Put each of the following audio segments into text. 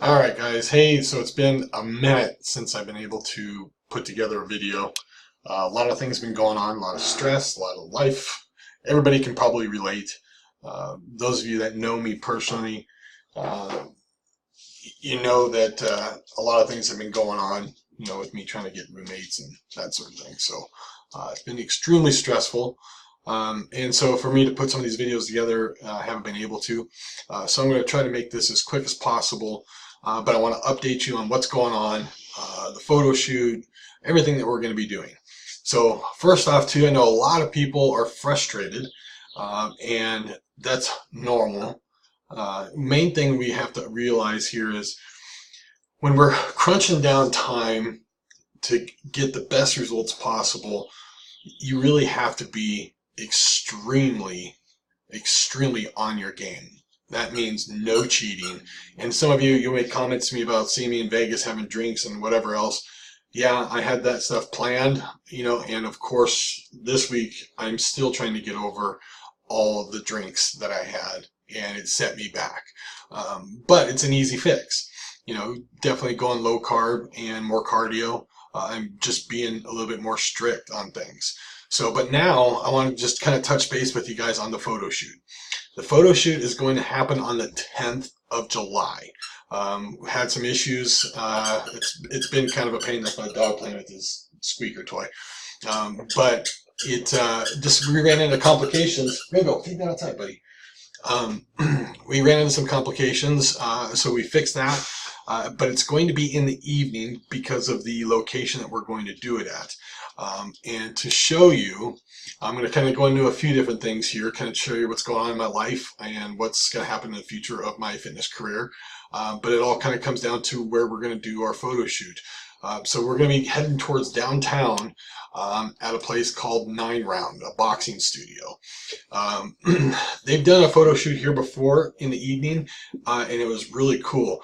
All right, guys. Hey, so it's been a minute since I've been able to put together a video. A lot of things have been going on, a lot of stress, a lot of life. Everybody can probably relate. Those of you that know me personally, uh, you know that a lot of things have been going on, with me trying to get roommates and that sort of thing. So it's been extremely stressful. And so for me to put some of these videos together, I haven't been able to. So I'm going to try to make this as quick as possible. But I want to update you on what's going on, the photo shoot, everything that we're going to be doing. So first off, too, I know a lot of people are frustrated, and that's normal. Main thing we have to realize here is when we're crunching down time to get the best results possible, you really have to be extremely on your game. That means no cheating. And some of you make comments to me about seeing me in Vegas having drinks and whatever else. Yeah, I had that stuff planned, and of course, this week I'm still trying to get over all of the drinks that I had, and it set me back. But it's an easy fix. Definitely going low carb and more cardio. I'm just being a little bit more strict on things. So, but now I want to just kind of touch base with you guys on the photo shoot. The photo shoot is going to happen on the 10th of July. We had some issues. It's been kind of a pain. That's my dog playing with his squeaker toy. But it just we ran into complications. Ringo, feed that outside, buddy. We ran into some complications, so we fixed that. But it's going to be in the evening because of the location that we're going to do it at. And to show you, I'm going to kind of go into a few different things here, kind of show you what's going on in my life and what's going to happen in the future of my fitness career. But it all kind of comes down to where we're going to do our photo shoot. So we're going to be heading towards downtown at a place called 9 Round, a boxing studio. They've done a photo shoot here before in the evening, and it was really cool.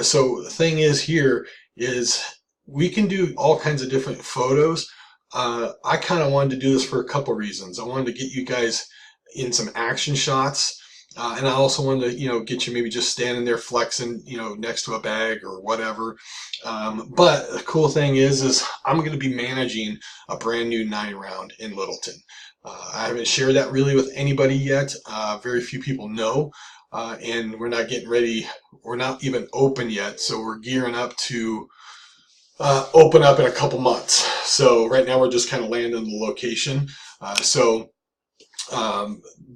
So the thing is here is we can do all kinds of different photos. I kind of wanted to do this for a couple reasons. I wanted to get you guys in some action shots. And I also wanted to, get you maybe just standing there flexing, next to a bag or whatever. But the cool thing is I'm going to be managing a brand new 9 Round in Littleton. I haven't shared that really with anybody yet. Very few people know. And we're not getting ready. We're not even open yet. So we're gearing up to open up in a couple months. So right now we're just kind of landing the location.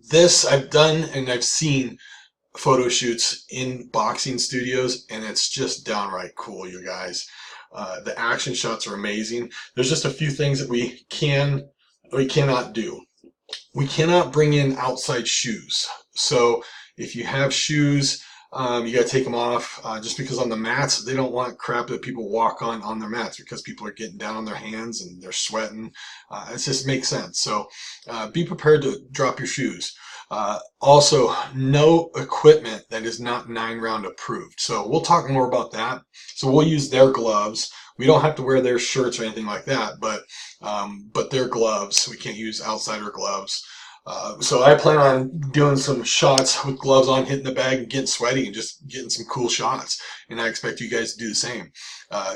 This I've done and I've seen photo shoots in boxing studios, and it's just downright cool, you guys. The action shots are amazing. There's just a few things that we cannot do. We cannot bring in outside shoes. So if you have shoes, you got to take them off, just because on the mats, they don't want crap that people walk on their mats, because people are getting down on their hands and they're sweating. It just makes sense. So be prepared to drop your shoes. Also, no equipment that is not 9 Round approved. So we'll talk more about that. So we'll use their gloves. We don't have to wear their shirts or anything like that, but their gloves. We can't use outsider gloves. So I plan on doing some shots with gloves on, hitting the bag and getting sweaty and just getting some cool shots. And I expect you guys to do the same.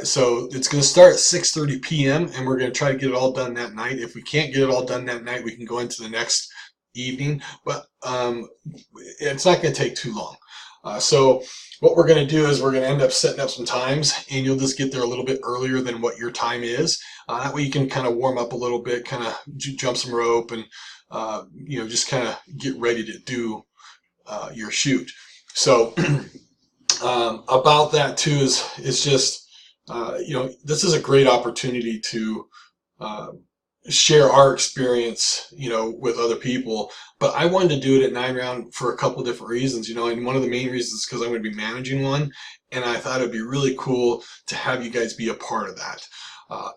So it's going to start at 6:30 p.m. and we're going to try to get it all done that night. If we can't get it all done that night, we can go into the next evening, but it's not going to take too long. So what we're going to do is we're going to end up setting up some times, and you'll just get there a little bit earlier than what your time is. That way you can kind of warm up a little bit, kind of jump some rope, and just kind of get ready to do your shoot. So about that too is just this is a great opportunity to share our experience, with other people. But I wanted to do it at 9 Round for a couple different reasons, and one of the main reasons is because I'm going to be managing one, and I thought it'd be really cool to have you guys be a part of that.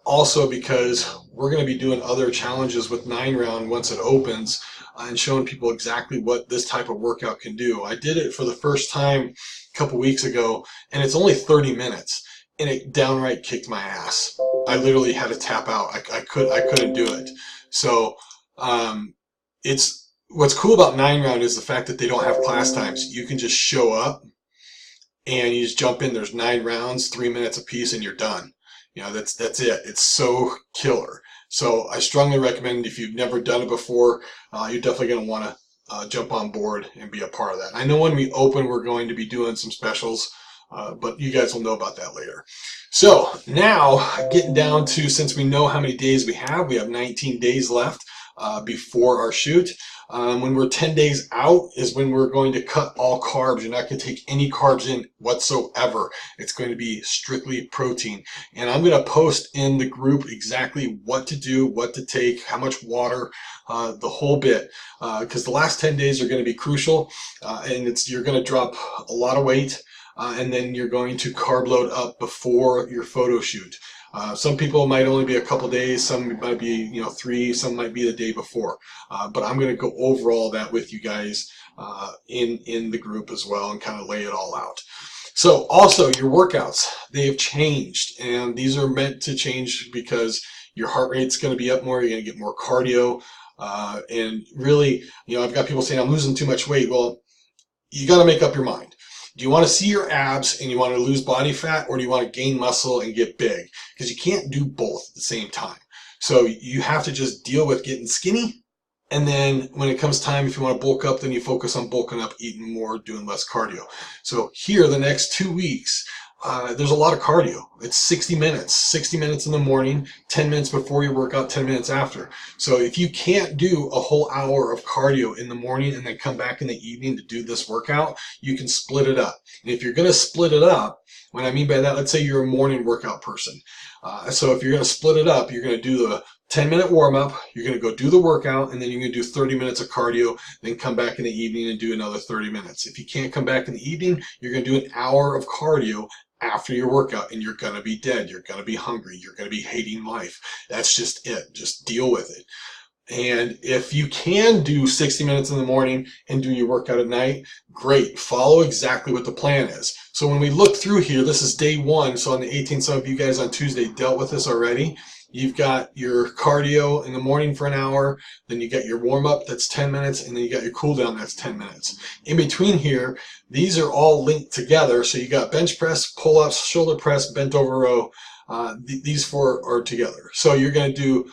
Also because we're going to be doing other challenges with 9 Round once it opens, and showing people exactly what this type of workout can do. I did it for the first time a couple weeks ago, and it's only 30 minutes. And it downright kicked my ass. I literally had to tap out. I couldn't do it. So it's what's cool about 9 Round is the fact that they don't have class times. You can just show up and you just jump in. There's 9 rounds, 3 minutes apiece, and you're done. You know, that's it. It's so killer. So I strongly recommend, if you've never done it before, you're definitely going to want to jump on board and be a part of that. I know when we open, we're going to be doing some specials, but you guys will know about that later. So now getting down to, since we know how many days we have 19 days left before our shoot. When we're 10 days out is when we're going to cut all carbs. You're not going to take any carbs in whatsoever. It's going to be strictly protein. And I'm going to post in the group exactly what to do, what to take, how much water, the whole bit. Because the last 10 days are going to be crucial, and you're going to drop a lot of weight. And then you're going to carb load up before your photo shoot. Some people might only be a couple days, some might be 3, some might be the day before. But I'm going to go over all that with you guys in the group as well, and kind of lay it all out. So also your workouts, they have changed, and these are meant to change because your heart rate's going to be up more. You're going to get more cardio, and really, I've got people saying I'm losing too much weight. Well, you got to make up your mind. Do you want to see your abs and you want to lose body fat, or do you want to gain muscle and get big? Because you can't do both at the same time. So you have to just deal with getting skinny. And then when it comes time, if you want to bulk up, then you focus on bulking up, eating more, doing less cardio. So here, the next 2 weeks, there's a lot of cardio. It's 60 minutes in the morning, 10 minutes before your workout, 10 minutes after. So if you can't do a whole hour of cardio in the morning and then come back in the evening to do this workout, you can split it up. And if you're going to split it up, what I mean by that, let's say you're a morning workout person. So if you're going to split it up, you're going to do the 10-minute warm-up, you're going to go do the workout, and then you're going to do 30 minutes of cardio, then come back in the evening and do another 30 minutes. If you can't come back in the evening, you're going to do an hour of cardio after your workout, and you're going to be dead. You're going to be hungry. You're going to be hating life. That's just it. Just deal with it. And if you can do 60 minutes in the morning and do your workout at night, great. Follow exactly what the plan is. So when we look through here, this is day 1. So on the 18th, some of you guys on Tuesday dealt with this already. You've got your cardio in the morning for an hour, then you got your warm-up, that's 10 minutes, and then you got your cool-down, that's 10 minutes. In between here, these are all linked together. So you got bench press, pull-ups, shoulder press, bent over row. These 4 are together. So you're going to do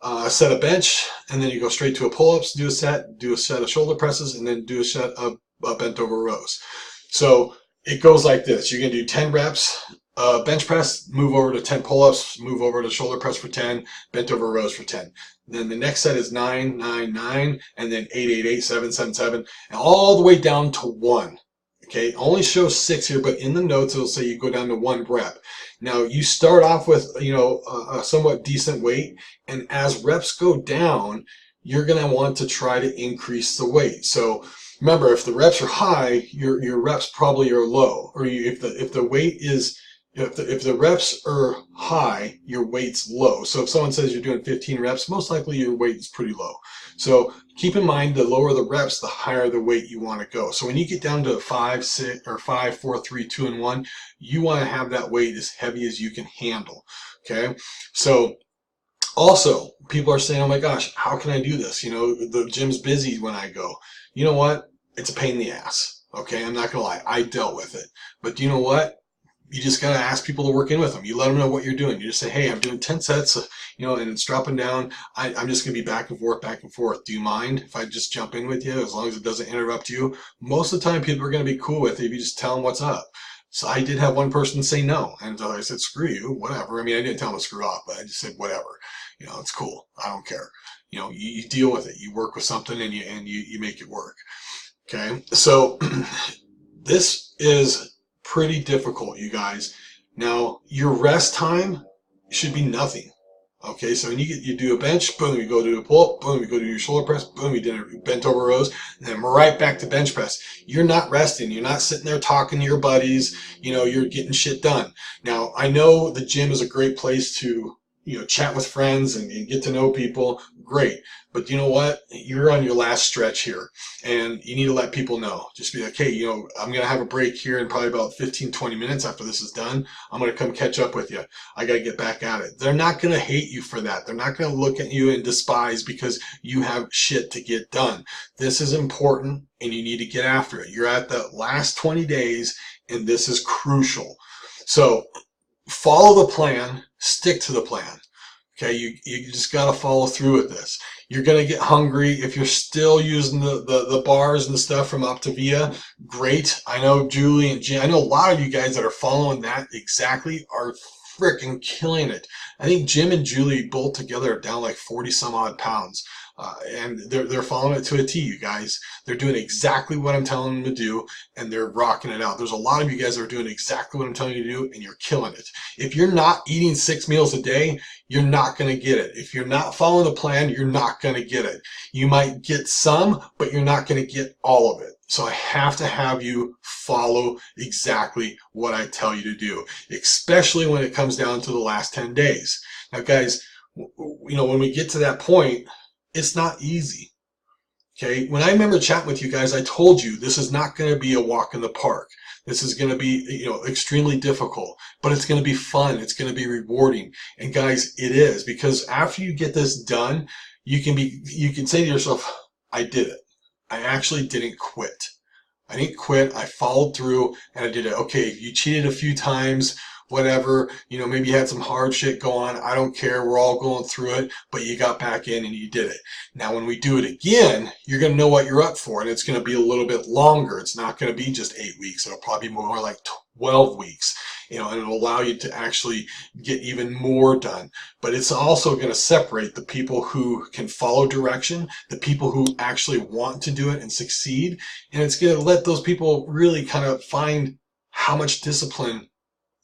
a set of bench, and then you go straight to a pull-ups, do a set of shoulder presses, and then do a set of bent over rows. So it goes like this. You're going to do 10 reps, bench press, move over to 10 pull-ups, move over to shoulder press for 10, bent over rows for 10. Then the next set is 9, 9, 9, and then 8, 8, 8, 7, 7, 7, and all the way down to 1. Okay, it only shows 6 here, but in the notes it'll say you go down to 1 rep. Now you start off with a somewhat decent weight, and as reps go down, you're going to want to try to increase the weight. So remember, if the reps are high, your reps probably are low, or if the weight is if the reps are high, your weight's low. So if someone says you're doing 15 reps, most likely your weight is pretty low. So keep in mind, the lower the reps, the higher the weight you want to go. So when you get down to 5, 6, or 5, 4, 3, 2, and 1, you want to have that weight as heavy as you can handle. Okay. So also, people are saying, oh my gosh, how can I do this? The gym's busy when I go. You know what? It's a pain in the ass. Okay. I'm not going to lie. I dealt with it. But you know what? You just got to ask people to work in with them. You let them know what you're doing. You just say, hey, I'm doing 10 sets, and it's dropping down. I'm just going to be back and forth, back and forth. Do you mind if I just jump in with you, as long as it doesn't interrupt you? Most of the time, people are going to be cool with it if you just tell them what's up. So I did have one person say no. And I said, screw you, whatever. I mean, I didn't tell them to screw off, but I just said, whatever. It's cool. I don't care. You deal with it. You work with something and you make it work. Okay. So this is pretty difficult, you guys. Now, your rest time should be nothing. Okay, so when you do a bench, boom, you go do a pull-up, boom, you go do your shoulder press, boom, you did a bent over rows, and then right back to bench press. You're not resting. You're not sitting there talking to your buddies. You're getting shit done. Now, I know the gym is a great place to chat with friends and get to know people. Great. But you know what? You're on your last stretch here, and you need to let people know. Just be like, hey, I'm going to have a break here in probably about 15, 20 minutes after this is done. I'm going to come catch up with you. I got to get back at it. They're not going to hate you for that. They're not going to look at you and despise because you have shit to get done. This is important, and you need to get after it. You're at the last 20 days, And this is crucial. So follow the plan, stick to the plan. Okay, you just got to follow through with this. You're going to get hungry. If you're still using the bars and the stuff from Optavia, great. I know Julie and Jim, I know a lot of you guys that are following that exactly are freaking killing it. I think Jim and Julie both together are down like 40 some odd pounds. And they're following it to a T, you guys. They're doing exactly what I'm telling them to do, and they're rocking it out. There's a lot of you guys that are doing exactly what I'm telling you to do, and you're killing it. If you're not eating 6 meals a day, you're not going to get it. If you're not following the plan, you're not going to get it. You might get some, but you're not going to get all of it. So I have to have you follow exactly what I tell you to do, especially when it comes down to the last 10 days. Now, guys, you know, when we get to that point, it's not easy. Okay, when I remember chatting with you guys, I told you this is not going to be a walk in the park. This is going to be, you know, extremely difficult, but it's going to be fun. It's going to be rewarding. And guys, it is, because after you get this done, you can say to yourself, I did it. I actually didn't quit. I didn't quit. I followed through and I did it. Okay, you cheated a few times, whatever, you know, maybe you had some hard shit go on. I don't care. We're all going through it, but you got back in and you did it. Now, when we do it again, you're going to know what you're up for, and it's going to be a little bit longer. It's not going to be just 8 weeks. It'll probably be more like 12 weeks, you know, and it'll allow you to actually get even more done. But it's also going to separate the people who can follow direction, the people who actually want to do it and succeed. And it's going to let those people really kind of find how much discipline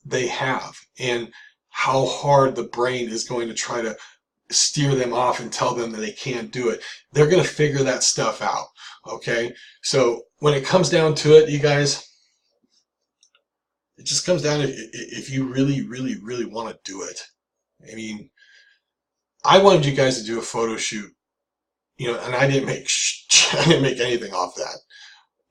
they have and how hard the brain is going to try to steer them off and tell them that they can't do it. They're going to figure that stuff out. Okay. So when it comes down to it, you guys, it just comes down to if you really, really, really want to do it. I mean, I wanted you guys to do a photo shoot, you know, and I didn't make anything off that,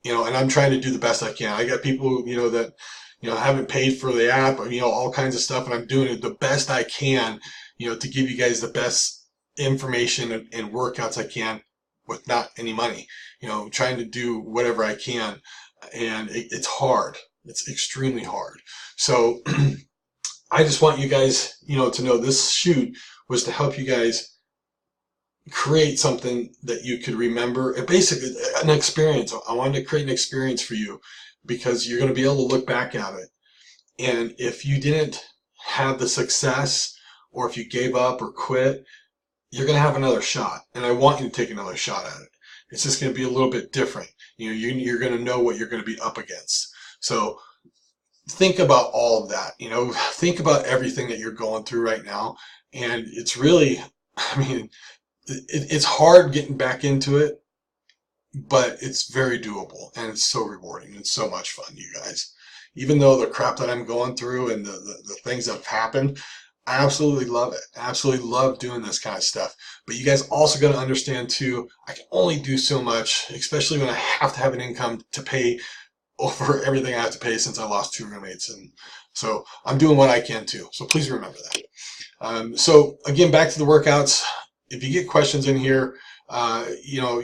you know, and I'm trying to do the best I can. I got people, you know, that, you know, haven't paid for the app, or, you know, all kinds of stuff, and I'm doing it the best I can, you know, to give you guys the best information and workouts I can with not any money, you know, trying to do whatever I can. And it's hard. It's extremely hard. So I just want you guys, you know, to know this shoot was to help you guys create something that you could remember, and basically an experience. I wanted to create an experience for you, because you're going to be able to look back at it. And if you didn't have the success, or if you gave up or quit, you're going to have another shot. And I want you to take another shot at it. It's just going to be a little bit different. You know, you're going to know what you're going to be up against. So think about all of that. You know, think about everything that you're going through right now. And it's really, I mean, it's hard getting back into it, but it's very doable, and it's so rewarding. It's so much fun, you guys. Even though the crap that I'm going through and the things that have happened, I absolutely love it. I absolutely love doing this kind of stuff. But you guys also got to understand too, I can only do so much, especially when I have to have an income to pay over everything I have to pay, since I lost 2 roommates. And so I'm doing what I can too. So please remember that. So again, back to the workouts. If you get questions in here, you know,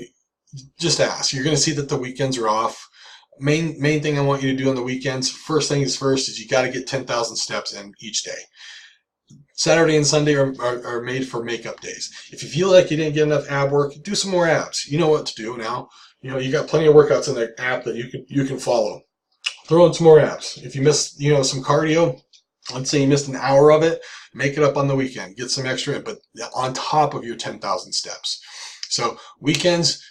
just ask. You're going to see that the weekends are off. Main thing I want you to do on the weekends, first thing is first, is you got to get 10,000 steps in each day. Saturday and Sunday are made for makeup days. If you feel like you didn't get enough ab work, do some more abs. You know what to do now. You know, you got plenty of workouts in the app that you can follow. Throw in some more abs. If you missed, you know, some cardio, let's say you missed an hour of it, make it up on the weekend. Get some extra in, but on top of your 10,000 steps. So weekends,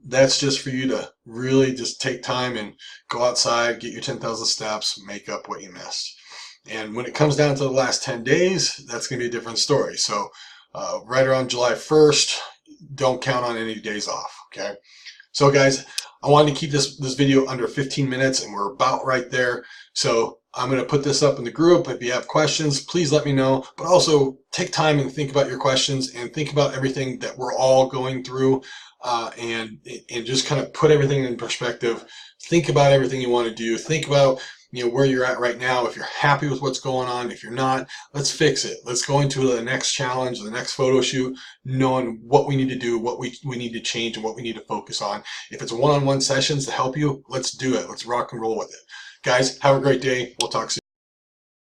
that's just for you to really just take time and go outside, get your 10,000 steps, make up what you missed. And when it comes down to the last 10 days, that's going to be a different story. So right around July 1st, don't count on any days off, okay? So guys, I wanted to keep this video under 15 minutes, and we're about right there. So I'm going to put this up in the group. If you have questions, please let me know. But also take time and think about your questions, and think about everything that we're all going through, and just kind of put everything in perspective. Think about everything you want to do. Think about, you know, where you're at right now. If you're happy with what's going on, if you're not, let's fix it. Let's go into the next challenge, the next photo shoot, knowing what we need to do, what we need to change, and what we need to focus on. If it's one-on-one sessions to help you, let's do it. Let's rock and roll with it. Guys, have a great day. We'll talk soon.